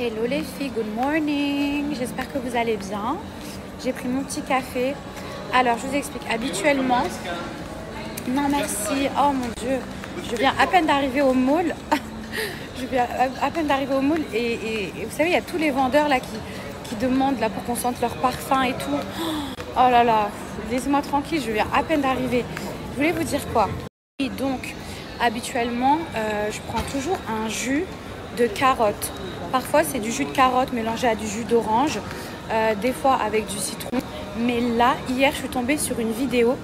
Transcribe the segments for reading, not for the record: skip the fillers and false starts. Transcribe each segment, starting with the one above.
Hello les filles, good morning. J'espère que vous allez bien. J'ai pris mon petit café. Alors, je vous explique. Habituellement... Non, merci. Oh mon Dieu. Je viens à peine d'arriver au mall. Je viens à peine d'arriver au mall. Et vous savez, il y a tous les vendeurs là qui demandent là, pour qu'on sente leur parfum et tout. Oh là là. Laissez-moi tranquille. Je viens à peine d'arriver. Je voulais vous dire quoi? Et donc, habituellement, je prends toujours un jus de carotte. Parfois, c'est du jus de carotte mélangé à du jus d'orange, des fois avec du citron. Mais là, hier, je suis tombée sur une vidéo.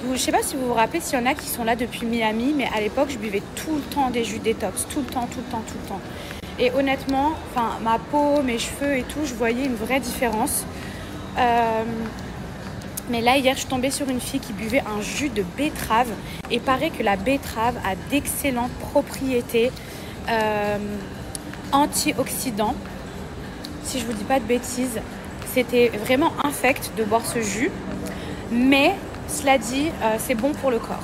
Je ne sais pas si vous vous rappelez, s'il y en a qui sont là depuis Miami, mais à l'époque, je buvais tout le temps des jus détox, tout le temps. Et honnêtement, ma peau, mes cheveux et tout, je voyais une vraie différence. Mais là, hier, je suis tombée sur une fille qui buvait un jus de betterave. Et paraît que la betterave a d'excellentes propriétés antioxydants. Si je vous dis pas de bêtises, c'était vraiment infect de boire ce jus. Mais, cela dit, c'est bon pour le corps.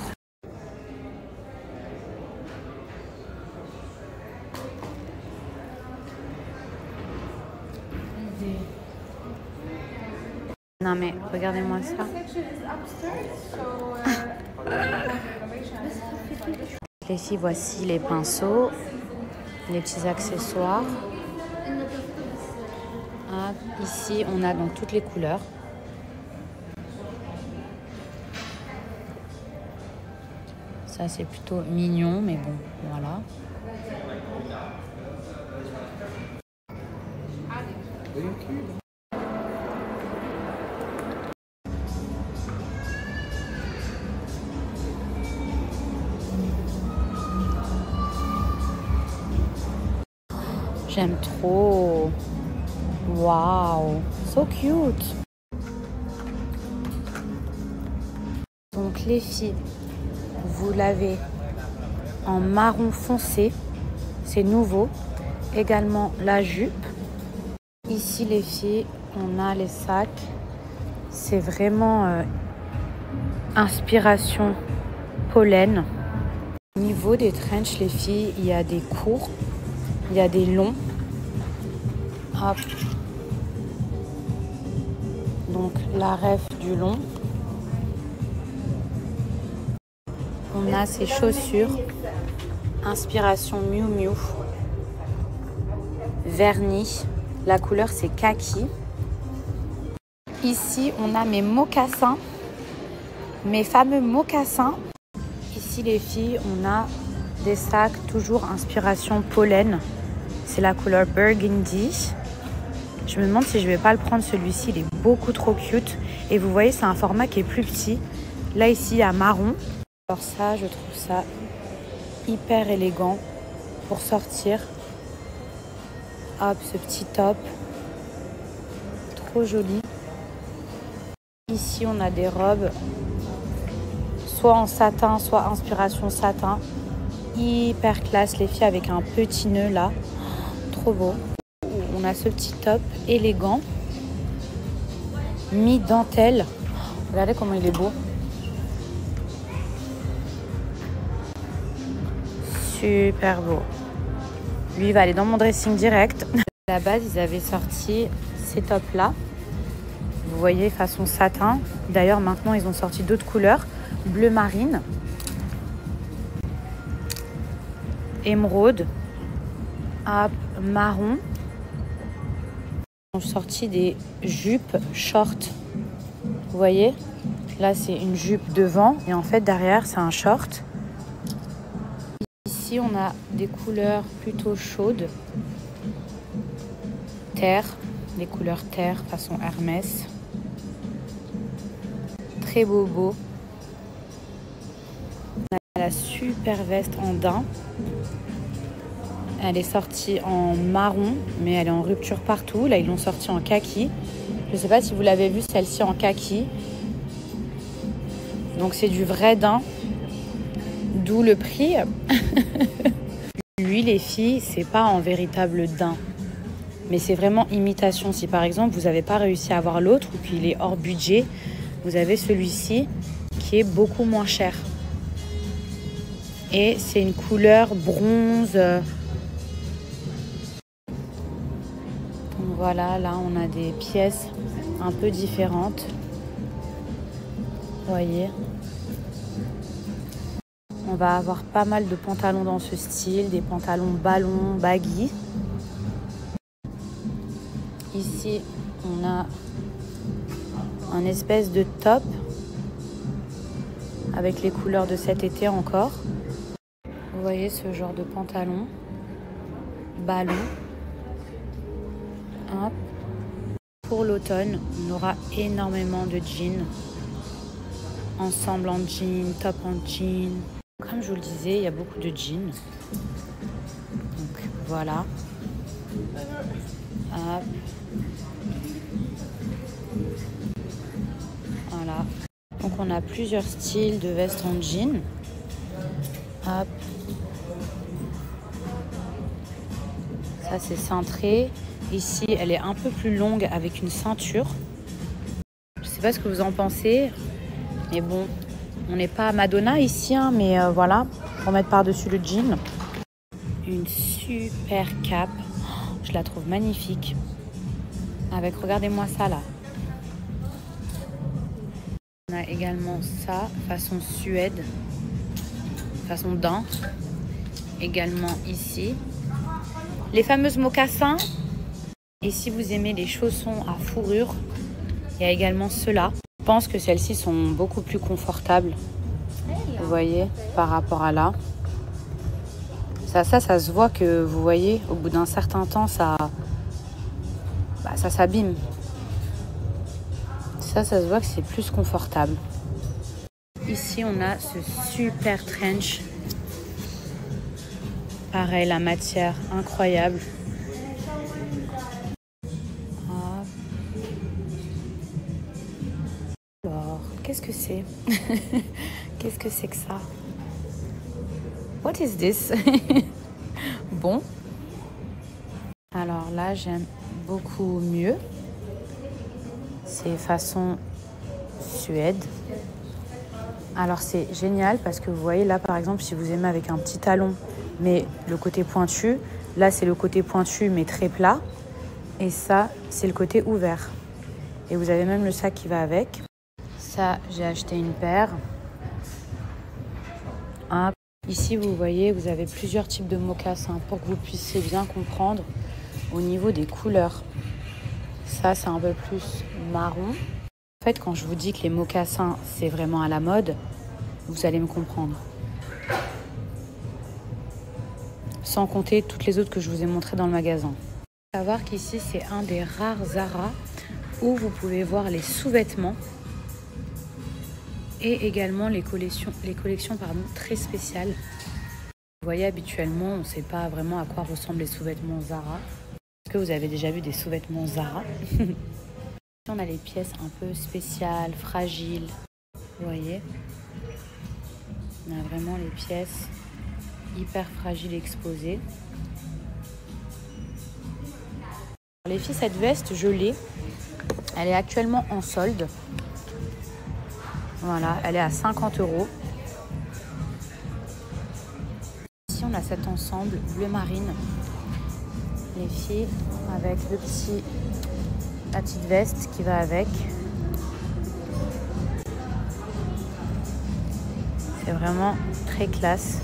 Non mais regardez-moi ça. Les filles, voici les pinceaux, les petits accessoires. Ah, ici, on a dans toutes les couleurs. Ça, c'est plutôt mignon, mais bon, voilà. J'aime trop. Wow, so cute. Donc les filles, vous l'avez en marron foncé, c'est nouveau. Également la jupe. Ici les filles, on a les sacs. C'est vraiment inspiration pollen. Au niveau des trench, les filles, il y a des courts, il y a des longs. Hop. Donc la ref du long. On a ces chaussures inspiration Miu Miu vernis. La couleur c'est kaki. Ici on a mes mocassins, mes fameux mocassins. Ici les filles, on a des sacs toujours inspiration pollen. C'est la couleur burgundy. Je me demande si je vais pas le prendre, celui-ci, il est beaucoup trop cute. Et vous voyez, c'est un format qui est plus petit. Là, ici, il y a marron. Alors ça, je trouve ça hyper élégant pour sortir. Hop, ce petit top. Trop joli. Ici, on a des robes, soit en satin, soit inspiration satin. Hyper classe, les filles, avec un petit nœud là. Trop beau. On a ce petit top élégant, mi-dentelle. Regardez comment il est beau. Super beau. Lui, il va aller dans mon dressing direct. À la base, ils avaient sorti ces tops-là. Vous voyez, façon satin. D'ailleurs, maintenant, ils ont sorti d'autres couleurs. Bleu marine. Émeraude. Hop, marron. Ils ont sorti des jupes short. Vous voyez, là c'est une jupe devant et en fait derrière c'est un short. Ici on a des couleurs plutôt chaudes. Terre, les couleurs terre façon Hermès. Très beau. On a la super veste en daim. Elle est sortie en marron, mais elle est en rupture partout. Là, ils l'ont sortie en kaki. Je ne sais pas si vous l'avez vue, celle-ci en kaki. Donc, c'est du vrai daim. D'où le prix. Lui, les filles, c'est pas en véritable daim. Mais c'est vraiment imitation. Si, par exemple, vous n'avez pas réussi à avoir l'autre ou qu'il est hors budget, vous avez celui-ci qui est beaucoup moins cher. Et c'est une couleur bronze... Voilà, là on a des pièces un peu différentes. Vous voyez. On va avoir pas mal de pantalons dans ce style, des pantalons ballons, baggy. Ici, on a un espèce de top avec les couleurs de cet été encore. Vous voyez ce genre de pantalon, ballon. Hop. Pour l'automne, on aura énormément de jeans. Ensemble en jean, top en jean. Comme je vous le disais, il y a beaucoup de jeans. Donc voilà. Hop. Voilà. Donc on a plusieurs styles de vestes en jean. Hop. Ça c'est cintré. Ici elle est un peu plus longue avec une ceinture. Je sais pas ce que vous en pensez. Mais bon, on n'est pas à Madonna ici, hein, mais voilà. Pour mettre par-dessus le jean. Une super cape. Oh, je la trouve magnifique. Avec, regardez-moi ça là. On a également ça, façon Suède, façon daim, également ici. Les fameuses mocassins. Et si vous aimez les chaussons à fourrure, il y a également ceux-là. Je pense que celles-ci sont beaucoup plus confortables, vous voyez, par rapport à là. Ça se voit que, vous voyez, au bout d'un certain temps, ça s'abîme. Ça se voit que c'est plus confortable. Ici, on a ce super trench. Pareil, la matière incroyable. Alors, qu'est-ce que c'est? Qu'est-ce que c'est que ça? What is this? Bon. Alors là, j'aime beaucoup mieux. C'est façon Suède. Alors c'est génial parce que vous voyez là par exemple si vous aimez avec un petit talon mais le côté pointu, là c'est le côté pointu mais très plat et ça c'est le côté ouvert. Et vous avez même le sac qui va avec. Ça j'ai acheté une paire. Hop. Ici vous voyez vous avez plusieurs types de mocassins pour que vous puissiez bien comprendre au niveau des couleurs. Ça, c'est un peu plus marron. En fait, quand je vous dis que les mocassins, c'est vraiment à la mode, vous allez me comprendre. Sans compter toutes les autres que je vous ai montrées dans le magasin. Il faut savoir qu'ici, c'est un des rares Zara où vous pouvez voir les sous-vêtements et également les collections très spéciales. Vous voyez, habituellement, on ne sait pas vraiment à quoi ressemblent les sous-vêtements Zara. Est-ce que vous avez déjà vu des sous-vêtements Zara? On a les pièces un peu spéciales, fragiles. Vous voyez? On a vraiment les pièces hyper fragiles exposées. Les filles, cette veste, je l'ai. Elle est actuellement en solde. Voilà, elle est à 50 €. Ici, on a cet ensemble bleu marine. Les filles avec la petite veste qui va avec. C'est vraiment très classe.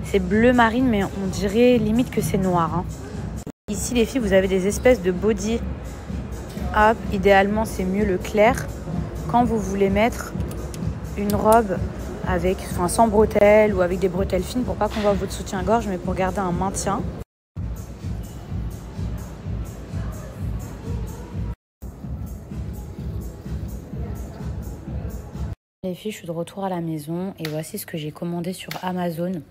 C'est bleu marine mais on dirait limite que c'est noir. Hein. Ici les filles vous avez des espèces de body. Hop, idéalement c'est mieux le clair. Quand vous voulez mettre une robe avec, sans bretelles ou avec des bretelles fines pour pas qu'on voit votre soutien-gorge mais pour garder un maintien. Les filles, je suis de retour à la maison et voici ce que j'ai commandé sur Amazon.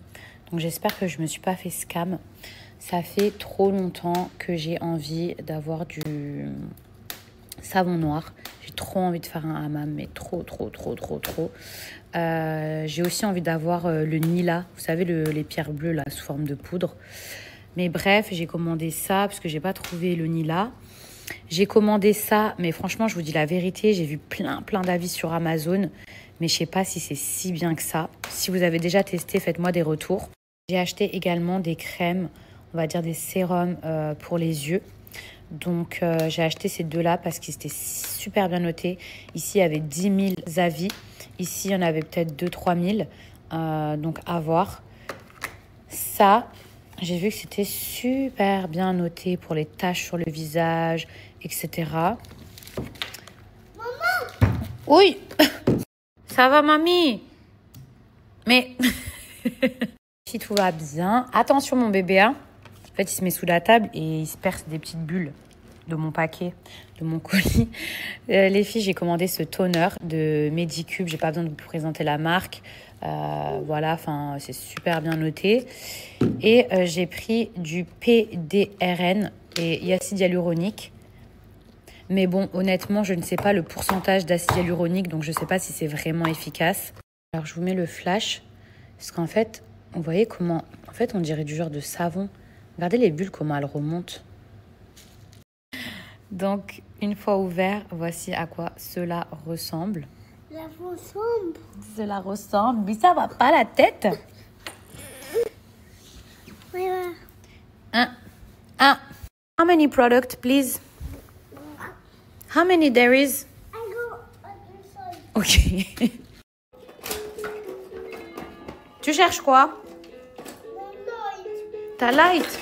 Donc j'espère que je me suis pas fait scam. Ça fait trop longtemps que j'ai envie d'avoir du savon noir. J'ai trop envie de faire un hammam, mais trop. J'ai aussi envie d'avoir le Nila, vous savez les pierres bleues là sous forme de poudre. Mais bref, j'ai commandé ça parce que j'ai pas trouvé le Nila. J'ai commandé ça, mais franchement, je vous dis la vérité, j'ai vu plein d'avis sur Amazon, mais je sais pas si c'est si bien que ça. Si vous avez déjà testé, faites-moi des retours. J'ai acheté également des crèmes on va dire des sérums pour les yeux. Donc j'ai acheté ces deux-là parce qu'ils étaient super bien notés. Ici, il y avait 10 000 avis. Ici, il y en avait peut-être 2-3 000. Donc à voir. Ça, j'ai vu que c'était super bien noté pour les taches sur le visage, etc. Maman! Oui! Ça va, mamie? Mais si tout va bien, attention mon bébé, hein. En fait, il se met sous la table et il se perce des petites bulles de mon paquet, de mon colis. Les filles, j'ai commandé ce toner de Medicube. J'ai pas besoin de vous présenter la marque. Voilà, enfin, c'est super bien noté. Et j'ai pris du PDRN et acide hyaluronique. Mais bon, honnêtement, je ne sais pas le pourcentage d'acide hyaluronique, donc je ne sais pas si c'est vraiment efficace. Alors, je vous mets le flash, parce qu'en fait, vous voyez comment... En fait, on dirait du genre de savon. Regardez les bulles, comment elles remontent. Donc, une fois ouvert, voici à quoi cela ressemble. Ça ressemble. Cela ressemble, mais ça va pas la tête. Oui, oui. How many products, please? How many there is? I go on your side. Ok. Tu cherches quoi? The light. Ta light.